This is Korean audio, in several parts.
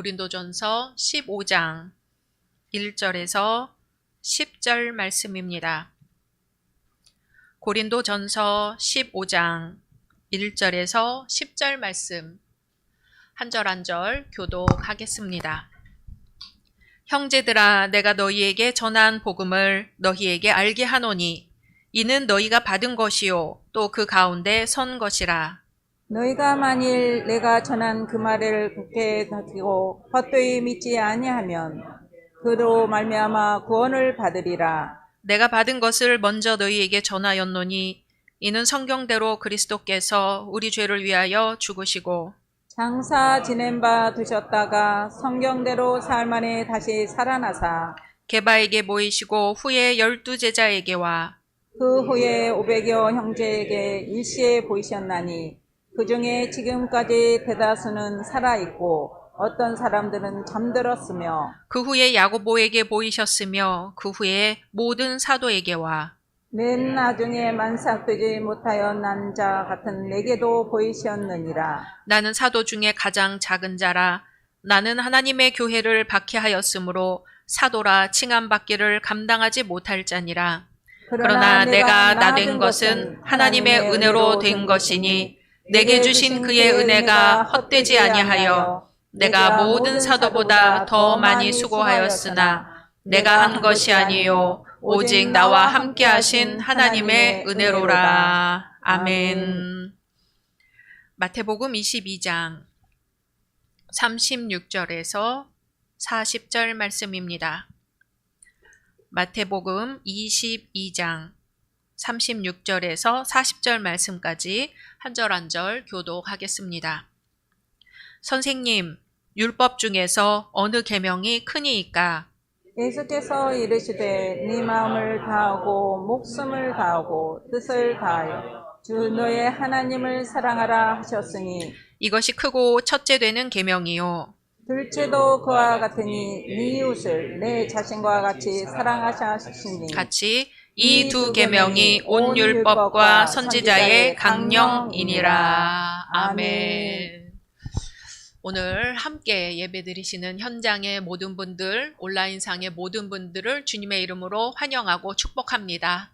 고린도전서 15장 1절에서 10절 말씀입니다. 고린도전서 15장 1절에서 10절 말씀 한 절 한 절 교독하겠습니다. 형제들아, 내가 너희에게 전한 복음을 너희에게 알게 하노니 이는 너희가 받은 것이요 또 그 가운데 선 것이라. 너희가 만일 내가 전한 그 말을 굳게 지키고 헛되이 믿지 아니하면 그로 말미암아 구원을 받으리라. 내가 받은 것을 먼저 너희에게 전하였노니 이는 성경대로 그리스도께서 우리 죄를 위하여 죽으시고 장사 지낸 바 두셨다가 성경대로 사흘 만에 다시 살아나사 게바에게 보이시고 후에 12제자에게와 그 후에 500여 형제에게 일시에 보이셨나니 그 중에 지금까지 대다수는 살아있고 어떤 사람들은 잠들었으며 그 후에 야고보에게 보이셨으며 그 후에 모든 사도에게와 맨 나중에 만삭되지 못하여 난 자 같은 내게도 보이셨느니라. 나는 사도 중에 가장 작은 자라. 나는 하나님의 교회를 박해하였으므로 사도라 칭함받기를 감당하지 못할 자니라. 그러나 내가 나된 것은 하나님의 은혜로 된 것이니 내게 주신 그의 은혜가 헛되지 아니하여 내가 모든 사도보다 더 많이 수고하였으나 내가 한 것이 아니요 오직 나와 함께 하신 하나님의 은혜로라. 아멘. 마태복음 22장 36절에서 40절 말씀입니다. 마태복음 22장 36절에서 40절 말씀까지 한 절 한 절 교독하겠습니다. 선생님, 율법 중에서 어느 계명이 크니이까? 예수께서 이르시되 네 마음을 다하고 목숨을 다하고 뜻을 다하여 주 너의 하나님을 사랑하라 하셨으니 이것이 크고 첫째 되는 계명이요. 둘째도 그와 같으니 네 이웃을 내 자신과 같이 사랑하시니 같이 이 두 계명이 온 율법과 선지자의 강령이니라. 아멘. 오늘 함께 예배드리시는 현장의 모든 분들, 온라인상의 모든 분들을 주님의 이름으로 환영하고 축복합니다.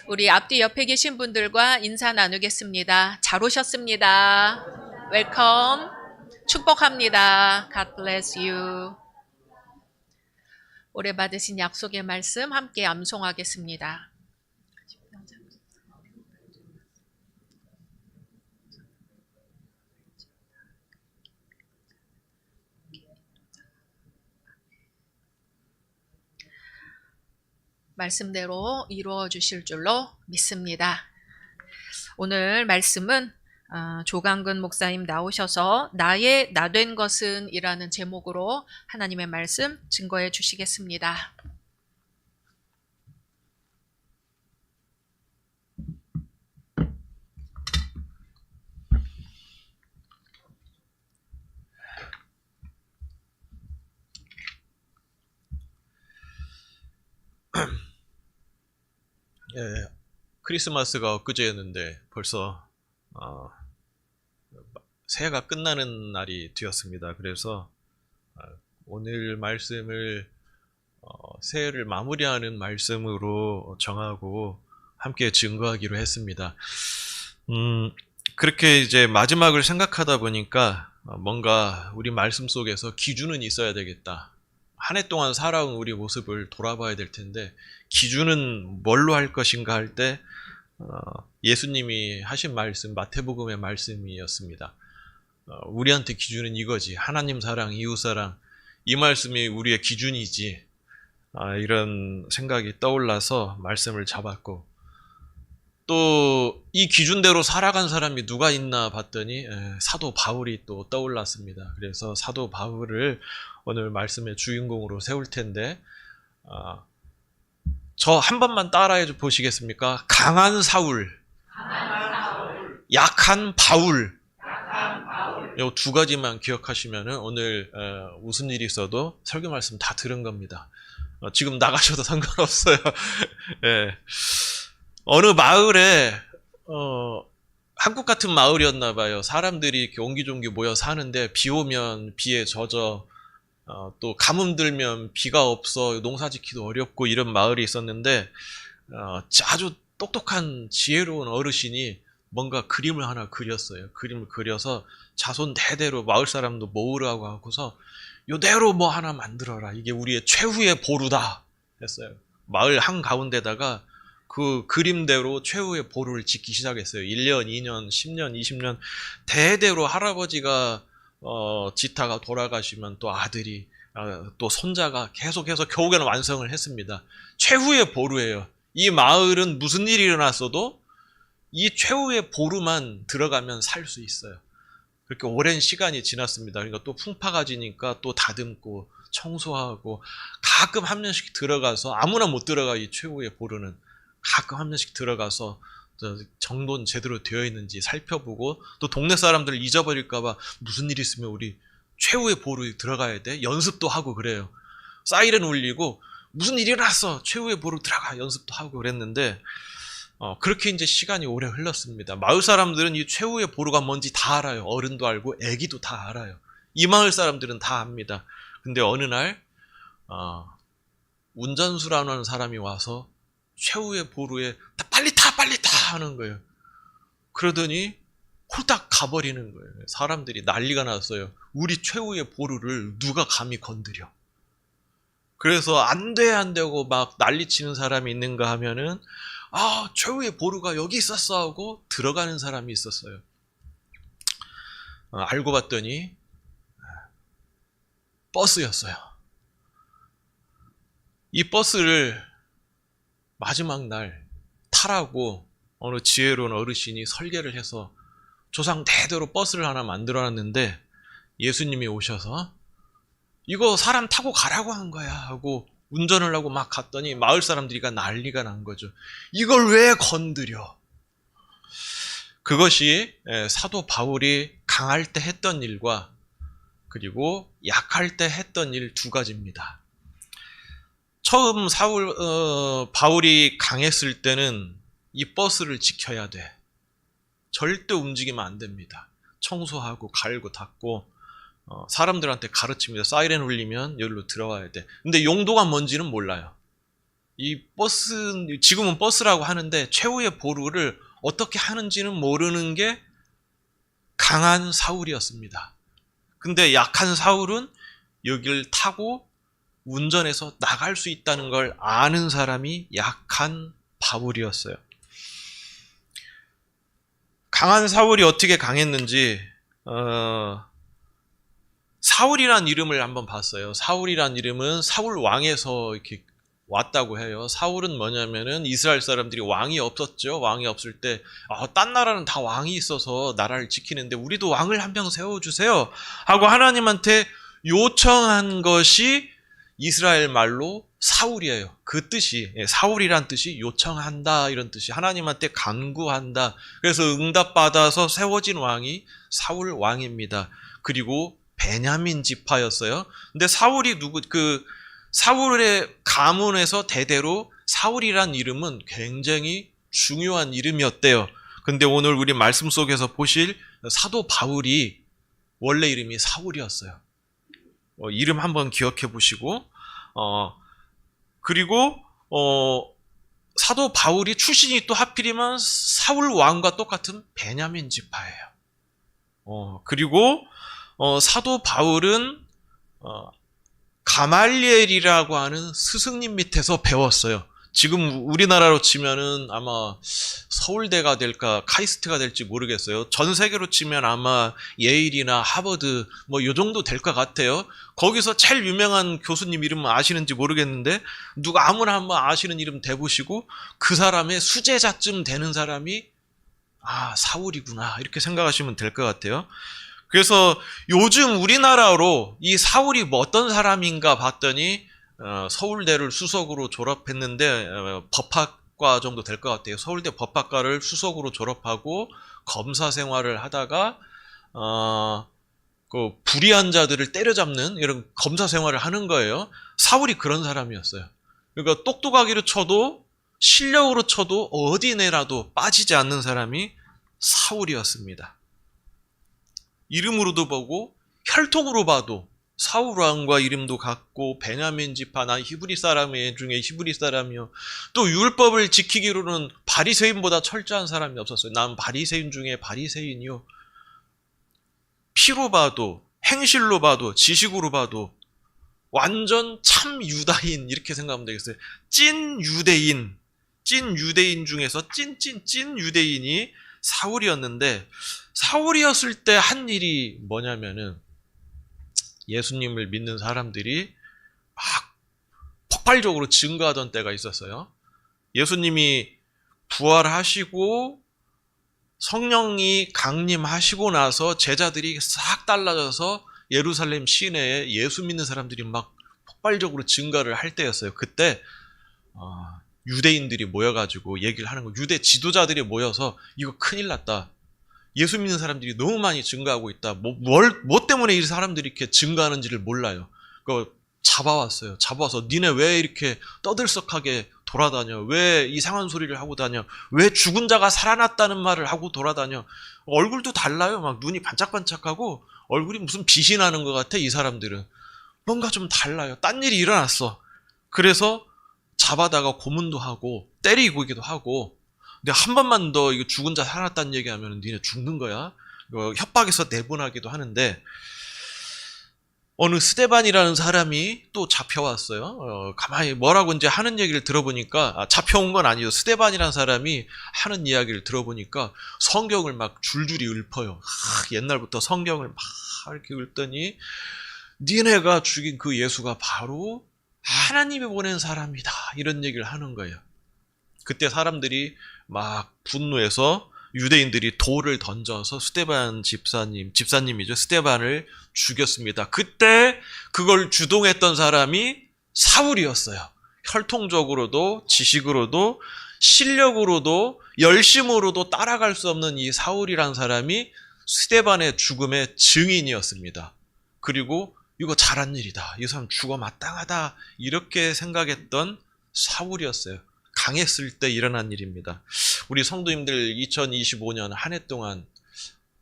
우리 앞뒤 옆에 계신 분들과 인사 나누겠습니다. 잘 오셨습니다. 웰컴. 축복합니다. God bless you. 올해 받으신 약속의 말씀 함께 암송하겠습니다. 말씀대로 이루어 주실 줄로 믿습니다. 오늘 말씀은 조강근 목사님 나오셔서 나의 나된 것은 이라는 제목으로 하나님의 말씀 증거해 주시겠습니다. 예, 크리스마스가 엊그제였는데 벌써 새해가 끝나는 날이 되었습니다. 그래서 오늘 말씀을 새해를 마무리하는 말씀으로 정하고 함께 증거하기로 했습니다. 그렇게 이제 마지막을 생각하다 보니까 뭔가 우리 말씀 속에서 기준은 있어야 되겠다. 한 해 동안 살아온 우리 모습을 돌아봐야 될 텐데 기준은 뭘로 할 것인가 할 때 예수님이 하신 말씀, 마태복음의 말씀이었습니다. 우리한테 기준은 이거지. 하나님 사랑, 이웃 사랑. 이 말씀이 우리의 기준이지. 이런 생각이 떠올라서 말씀을 잡았고 또 이 기준대로 살아간 사람이 누가 있나 봤더니 사도 바울이 또 떠올랐습니다. 그래서 사도 바울을 오늘 말씀의 주인공으로 세울 텐데 저 한 번만 따라해 보시겠습니까? 강한 사울, 약한 바울. 이 두 가지만 기억하시면은 오늘 무슨 일이 있어도 설교 말씀 다 들은 겁니다. 지금 나가셔도 상관없어요. 예. 어느 마을에 한국 같은 마을이었나 봐요. 사람들이 이렇게 옹기종기 모여 사는데 비 오면 비에 젖어 또 가뭄 들면 비가 없어 농사짓기도 어렵고 이런 마을이 있었는데 아주 똑똑한 지혜로운 어르신이 뭔가 그림을 하나 그렸어요. 그림을 그려서 자손 대대로 마을 사람도 모으라고 하고서 요대로 뭐 하나 만들어라. 이게 우리의 최후의 보루다 했어요. 마을 한가운데다가 그 그림대로 최후의 보루를 짓기 시작했어요. 1년, 2년, 10년, 20년 대대로 할아버지가 지타가 돌아가시면 또 아들이 또 손자가 계속해서 결국에는 완성을 했습니다. 최후의 보루예요. 이 마을은 무슨 일이 일어났어도 이 최후의 보루만 들어가면 살 수 있어요. 그렇게 오랜 시간이 지났습니다. 그러니까 또 풍파가 지니까 또 다듬고 청소하고 가끔 한 명씩 들어가서 아무나 못 들어가. 이 최후의 보루는 가끔 한 명씩 들어가서 정돈 제대로 되어 있는지 살펴보고 또 동네 사람들 잊어버릴까봐 무슨 일 있으면 우리 최후의 보루에 들어가야 돼. 연습도 하고 그래요. 사이렌 울리고 무슨 일이 일어났어. 최후의 보루 들어가. 연습도 하고 그랬는데 그렇게 이제 시간이 오래 흘렀습니다. 마을 사람들은 이 최후의 보루가 뭔지 다 알아요. 어른도 알고 애기도 다 알아요. 이 마을 사람들은 다 압니다. 근데 어느 날 운전수라는 사람이 와서 최후의 보루에 빨리 타 하는 거예요. 그러더니 홀딱 가버리는 거예요. 사람들이 난리가 났어요. 우리 최후의 보루를 누가 감히 건드려. 그래서 안 되고 막 난리치는 사람이 있는가 하면은 최후의 보루가 여기 있었어 하고 들어가는 사람이 있었어요. 알고 봤더니 버스였어요. 이 버스를 마지막 날 타라고 어느 지혜로운 어르신이 설계를 해서 조상 대대로 버스를 하나 만들어놨는데 예수님이 오셔서 이거 사람 타고 가라고 한 거야 하고 운전을 하고 막 갔더니 마을 사람들이 난리가 난 거죠. 이걸 왜 건드려? 그것이 사도 바울이 강할 때 했던 일과 그리고 약할 때 했던 일 두 가지입니다. 처음 바울이 강했을 때는 이 버스를 지켜야 돼. 절대 움직이면 안 됩니다. 청소하고 갈고 닦고 사람들한테 가르칩니다. 사이렌 울리면 여기로 들어와야 돼. 근데 용도가 뭔지는 몰라요. 이 버스, 지금은 버스라고 하는데 최후의 보루를 어떻게 하는지는 모르는 게 강한 사울이었습니다. 근데 약한 사울은 여기를 타고 운전해서 나갈 수 있다는 걸 아는 사람이 약한 바울이었어요. 강한 사울이 어떻게 강했는지 사울이란 이름을 한번 봤어요. 사울이란 이름은 사울 왕에서 이렇게 왔다고 해요. 사울은 뭐냐면은 이스라엘 사람들이 왕이 없었죠. 왕이 없을 때 딴 나라는 다 왕이 있어서 나라를 지키는데 우리도 왕을 한 명 세워주세요 하고 하나님한테 요청한 것이 이스라엘 말로 사울이에요. 그 뜻이 사울이란 뜻이 요청한다 이런 뜻이 하나님한테 간구한다. 그래서 응답받아서 세워진 왕이 사울 왕입니다. 그리고 베냐민 지파였어요. 근데 사울이 사울의 가문에서 대대로 사울이란 이름은 굉장히 중요한 이름이었대요. 근데 오늘 우리 말씀 속에서 보실 사도 바울이 원래 이름이 사울이었어요. 이름 한번 기억해 보시고 그리고 사도 바울이 출신이 또 하필이면 사울 왕과 똑같은 베냐민 지파예요. 그리고 사도 바울은 가말리엘이라고 하는 스승님 밑에서 배웠어요. 지금 우리나라로 치면은 아마 서울대가 될까 카이스트가 될지 모르겠어요. 전 세계로 치면 아마 예일이나 하버드 뭐 요 정도 될 것 같아요. 거기서 제일 유명한 교수님 이름 아시는지 모르겠는데 누가 아무나 한번 아시는 이름 대보시고 그 사람의 수제자쯤 되는 사람이 사울이구나 이렇게 생각하시면 될 것 같아요. 그래서 요즘 우리나라로 이 사울이 뭐 어떤 사람인가 봤더니 서울대를 수석으로 졸업했는데 법학과 정도 될 것 같아요. 서울대 법학과를 수석으로 졸업하고 검사 생활을 하다가 그 불의한 자들을 때려잡는 이런 검사 생활을 하는 거예요. 사울이 그런 사람이었어요. 그러니까 똑똑하기로 쳐도 실력으로 쳐도 어디 내라도 빠지지 않는 사람이 사울이었습니다. 이름으로도 보고 혈통으로 봐도 사울 왕과 이름도 같고 베냐민 지파 난 히브리 사람 중에 히브리 사람이요. 또 율법을 지키기로는 바리새인보다 철저한 사람이 없었어요. 난 바리새인 중에 바리새인이요. 피로 봐도 행실로 봐도 지식으로 봐도 완전 참 유다인 이렇게 생각하면 되겠어요. 찐 유대인 중에서 찐 유대인이 사울이었는데 사울이었을 때 한 일이 뭐냐면은 예수님을 믿는 사람들이 막 폭발적으로 증가하던 때가 있었어요. 예수님이 부활하시고 성령이 강림하시고 나서 제자들이 싹 달라져서 예루살렘 시내에 예수 믿는 사람들이 막 폭발적으로 증가를 할 때였어요. 그때 유대인들이 모여가지고 얘기를 하는 거. 유대 지도자들이 모여서 이거 큰일 났다. 예수 믿는 사람들이 너무 많이 증가하고 있다. 뭐 때문에 이 사람들이 이렇게 증가하는지를 몰라요. 그거 잡아왔어요. 잡아와서 니네 왜 이렇게 떠들썩하게 돌아다녀? 왜 이상한 소리를 하고 다녀? 왜 죽은 자가 살아났다는 말을 하고 돌아다녀? 얼굴도 달라요. 막 눈이 반짝반짝하고 얼굴이 무슨 빛이 나는 것 같아. 이 사람들은 뭔가 좀 달라요. 딴 일이 일어났어. 그래서 잡아다가 고문도 하고 때리기도 하고. 근데 한 번만 더 이거 죽은 자 살아났다는 얘기하면 니네 죽는 거야. 협박해서 내보내기도 하는데 어느 스데반이라는 사람이 또 잡혀왔어요. 가만히 뭐라고 이제 하는 얘기를 들어보니까 잡혀온 건 아니에요. 스데반이라는 사람이 하는 이야기를 들어보니까 성경을 막 줄줄이 읊어요. 옛날부터 성경을 막 이렇게 읊더니 니네가 죽인 그 예수가 바로 하나님이 보낸 사람이다. 이런 얘기를 하는 거예요. 그때 사람들이 막 분노해서 유대인들이 돌을 던져서 스데반 집사님이죠. 스데반을 죽였습니다. 그때 그걸 주동했던 사람이 사울이었어요. 혈통적으로도 지식으로도 실력으로도 열심으로도 따라갈 수 없는 이 사울이란 사람이 스데반의 죽음의 증인이었습니다. 그리고 이거 잘한 일이다. 이 사람 죽어 마땅하다. 이렇게 생각했던 사울이었어요. 강했을 때 일어난 일입니다. 우리 성도님들 2025년 한 해 동안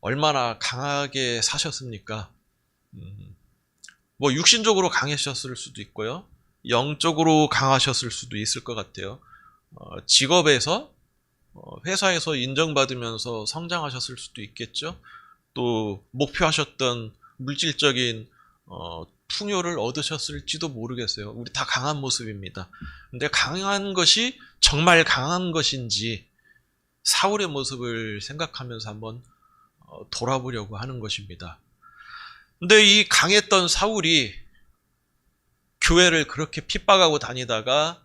얼마나 강하게 사셨습니까? 뭐 육신적으로 강하셨을 수도 있고요. 영적으로 강하셨을 수도 있을 것 같아요. 직업에서 회사에서 인정받으면서 성장하셨을 수도 있겠죠. 또 목표하셨던 물질적인 풍요를 얻으셨을지도 모르겠어요. 우리 다 강한 모습입니다. 근데 강한 것이 정말 강한 것인지 사울의 모습을 생각하면서 한번 돌아보려고 하는 것입니다. 근데 이 강했던 사울이 교회를 그렇게 핍박하고 다니다가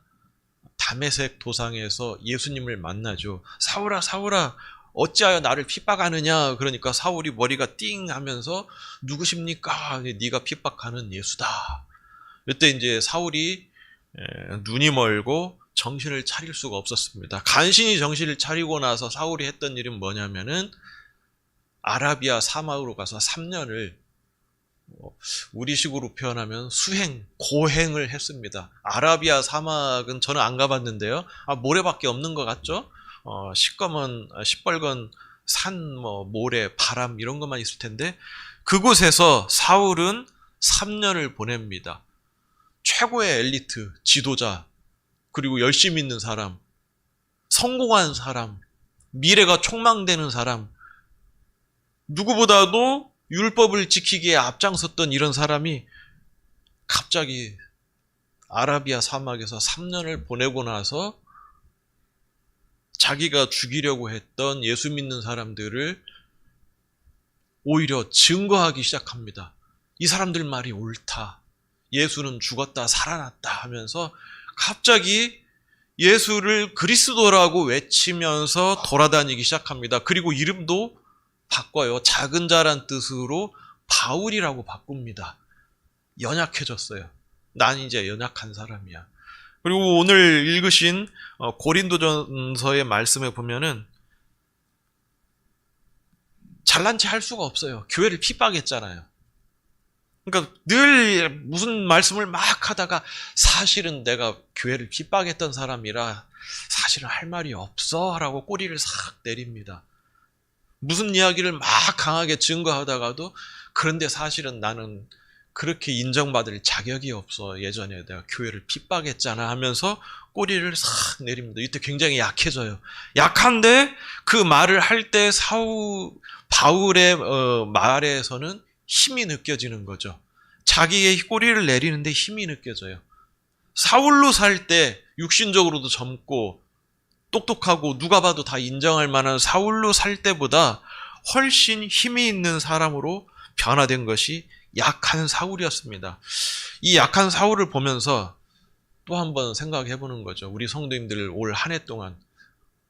다메섹 도상에서 예수님을 만나죠. 사울아, 사울아, 어찌하여 나를 핍박하느냐? 그러니까 사울이 머리가 띵 하면서 누구십니까? 네가 핍박하는 예수다. 이때 이제 사울이 눈이 멀고 정신을 차릴 수가 없었습니다. 간신히 정신을 차리고 나서 사울이 했던 일은 뭐냐면은 아라비아 사막으로 가서 3년을 우리식으로 표현하면 고행을 했습니다. 아라비아 사막은 저는 안 가봤는데요. 모래밖에 없는 것 같죠? 시뻘건 산, 모래, 바람 이런 것만 있을 텐데 그곳에서 사울은 3년을 보냅니다. 최고의 엘리트, 지도자, 그리고 열심히 있는 사람, 성공한 사람, 미래가 촉망되는 사람, 누구보다도 율법을 지키기에 앞장섰던 이런 사람이 갑자기 아라비아 사막에서 3년을 보내고 나서 자기가 죽이려고 했던 예수 믿는 사람들을 오히려 증거하기 시작합니다. 이 사람들 말이 옳다. 예수는 죽었다 살아났다 하면서 갑자기 예수를 그리스도라고 외치면서 돌아다니기 시작합니다. 그리고 이름도 바꿔요. 작은 자란 뜻으로 바울이라고 바꿉니다. 연약해졌어요. 난 이제 연약한 사람이야. 그리고 오늘 읽으신 고린도전서의 말씀에 보면은 잘난 체 할 수가 없어요. 교회를 핍박했잖아요. 그러니까 늘 무슨 말씀을 막 하다가 사실은 내가 교회를 핍박했던 사람이라 사실은 할 말이 없어 라고 꼬리를 싹 내립니다. 무슨 이야기를 막 강하게 증거하다가도 그런데 사실은 나는 그렇게 인정받을 자격이 없어. 예전에 내가 교회를 핍박했잖아 하면서 꼬리를 싹 내립니다. 이때 굉장히 약해져요. 약한데 그 말을 할 때 바울의 말에서는 힘이 느껴지는 거죠. 자기의 꼬리를 내리는데 힘이 느껴져요. 사울로 살 때 육신적으로도 젊고 똑똑하고 누가 봐도 다 인정할 만한 사울로 살 때보다 훨씬 힘이 있는 사람으로 변화된 것이 약한 사울이었습니다. 이 약한 사울을 보면서 또 한번 생각해 보는 거죠. 우리 성도님들 올 한 해 동안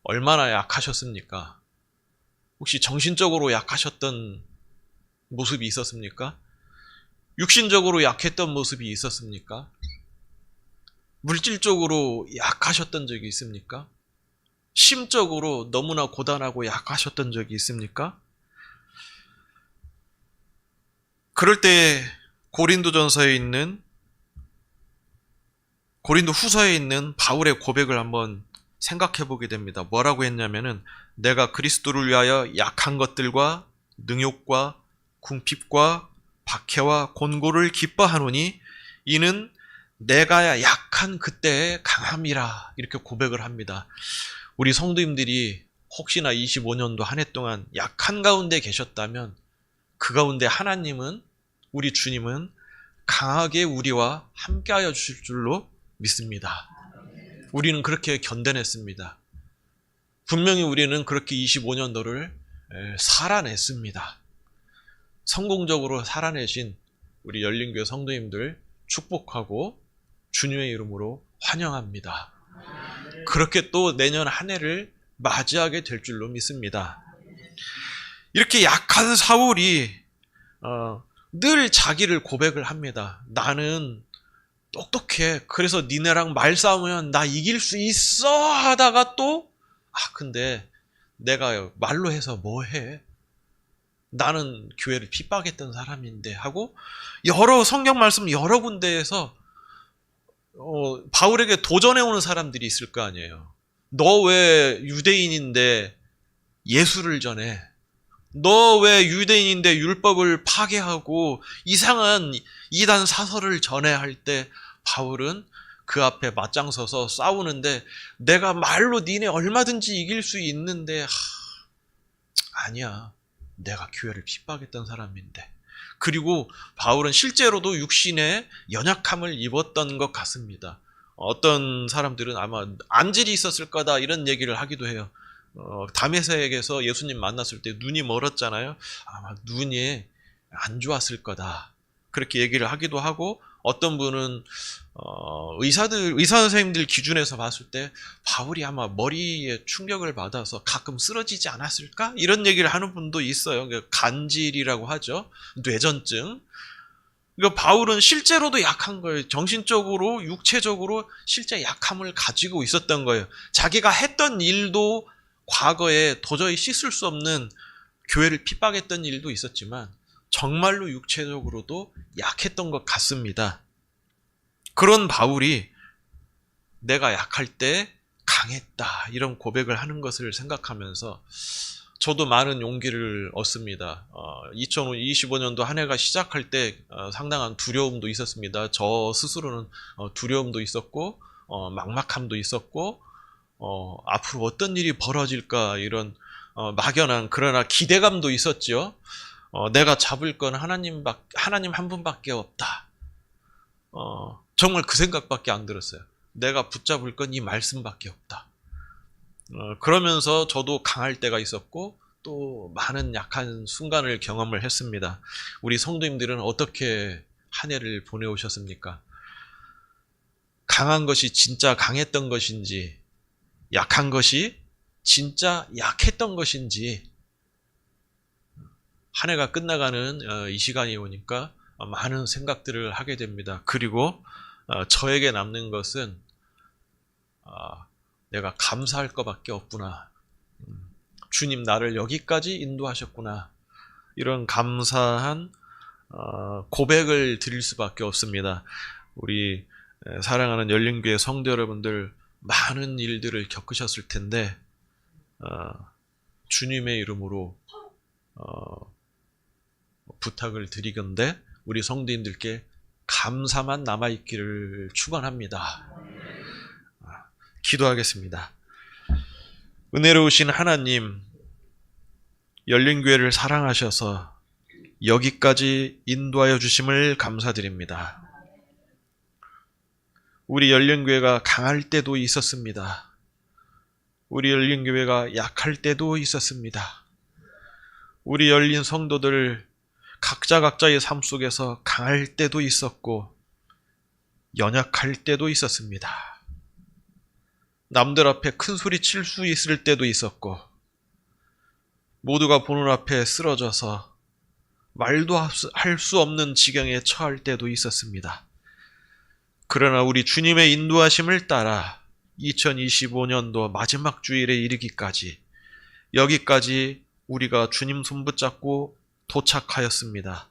얼마나 약하셨습니까? 혹시 정신적으로 약하셨던 모습이 있었습니까? 육신적으로 약했던 모습이 있었습니까? 물질적으로 약하셨던 적이 있습니까? 심적으로 너무나 고단하고 약하셨던 적이 있습니까? 그럴 때 고린도 후서에 있는 바울의 고백을 한번 생각해 보게 됩니다. 뭐라고 했냐면은 내가 그리스도를 위하여 약한 것들과 능욕과 궁핍과 박해와 곤고를 기뻐하노니 이는 내가 약한 그때의 강함이라 이렇게 고백을 합니다. 우리 성도님들이 혹시나 25년도 한 해 동안 약한 가운데 계셨다면 그 가운데 하나님은 우리 주님은 강하게 우리와 함께하여 주실 줄로 믿습니다. 우리는 그렇게 견뎌냈습니다. 분명히 우리는 그렇게 25년도를 살아냈습니다. 성공적으로 살아내신 우리 열린교회 성도님들 축복하고 주님의 이름으로 환영합니다. 그렇게 또 내년 한 해를 맞이하게 될 줄로 믿습니다. 이렇게 약한 사울이 늘 자기를 고백을 합니다. 나는 똑똑해. 그래서 니네랑 말싸우면 나 이길 수 있어 하다가 또 근데 내가 말로 해서 뭐 해? 나는 교회를 핍박했던 사람인데 하고 여러 성경 말씀 여러 군데에서 바울에게 도전해오는 사람들이 있을 거 아니에요. 너 왜 유대인인데 예수를 전해? 너 왜 유대인인데 율법을 파괴하고 이상한 이단 사설을 전해 할 때 바울은 그 앞에 맞장서서 싸우는데 내가 말로 니네 얼마든지 이길 수 있는데 아니야. 내가 교회를 핍박했던 사람인데. 그리고 바울은 실제로도 육신의 연약함을 입었던 것 같습니다. 어떤 사람들은 아마 안질이 있었을 거다 이런 얘기를 하기도 해요. 다메섹에서 예수님 만났을 때 눈이 멀었잖아요. 아마 눈이 안 좋았을 거다. 그렇게 얘기를 하기도 하고 어떤 분은 의사 선생님들 기준에서 봤을 때 바울이 아마 머리에 충격을 받아서 가끔 쓰러지지 않았을까? 이런 얘기를 하는 분도 있어요. 간질이라고 하죠. 뇌전증. 그러니까 바울은 실제로도 약한 거예요. 정신적으로, 육체적으로 실제 약함을 가지고 있었던 거예요. 자기가 했던 일도 과거에 도저히 씻을 수 없는 교회를 핍박했던 일도 있었지만 정말로 육체적으로도 약했던 것 같습니다. 그런 바울이 내가 약할 때 강했다 이런 고백을 하는 것을 생각하면서 저도 많은 용기를 얻습니다. 2025년도 한 해가 시작할 때 상당한 두려움도 있었습니다. 저 스스로는 두려움도 있었고 막막함도 있었고 앞으로 어떤 일이 벌어질까 이런 막연한 그러나 기대감도 있었죠. 내가 잡을 건 하나님 한 분밖에 없다. 정말 그 생각밖에 안 들었어요. 내가 붙잡을 건 이 말씀밖에 없다. 그러면서 저도 강할 때가 있었고 또 많은 약한 순간을 경험을 했습니다. 우리 성도님들은 어떻게 한 해를 보내오셨습니까? 강한 것이 진짜 강했던 것인지 약한 것이 진짜 약했던 것인지 한 해가 끝나가는 이 시간이 오니까 많은 생각들을 하게 됩니다. 그리고 저에게 남는 것은 내가 감사할 것밖에 없구나. 주님 나를 여기까지 인도하셨구나. 이런 감사한 고백을 드릴 수밖에 없습니다. 우리 사랑하는 열린교회 성도 여러분들 많은 일들을 겪으셨을 텐데 주님의 이름으로 부탁을 드리건대 우리 성도님들께 감사만 남아있기를 축원합니다. 기도하겠습니다. 은혜로우신 하나님, 열린교회를 사랑하셔서 여기까지 인도하여 주심을 감사드립니다. 우리 열린교회가 강할 때도 있었습니다. 우리 열린교회가 약할 때도 있었습니다. 우리 열린 성도들 각자의 삶 속에서 강할 때도 있었고 연약할 때도 있었습니다. 남들 앞에 큰 소리 칠 수 있을 때도 있었고 모두가 보는 앞에 쓰러져서 말도 할 수 없는 지경에 처할 때도 있었습니다. 그러나 우리 주님의 인도하심을 따라 2025년도 마지막 주일에 이르기까지 여기까지 우리가 주님 손 붙잡고 도착하였습니다.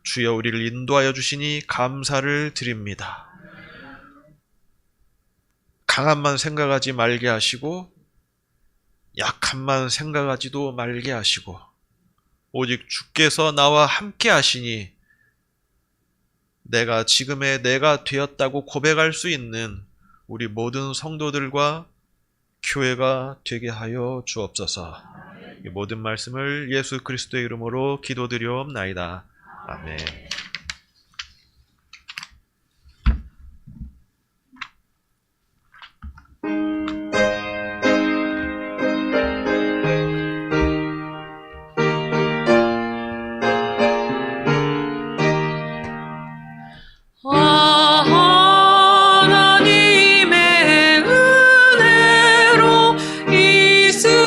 주여 우리를 인도하여 주시니 감사를 드립니다. 강함만 생각하지 말게 하시고 약함만 생각하지도 말게 하시고 오직 주께서 나와 함께 하시니 내가 지금의 내가 되었다고 고백할 수 있는 우리 모든 성도들과 교회가 되게 하여 주옵소서. 이 모든 말씀을 예수 그리스도의 이름으로 기도드리옵나이다. 아멘.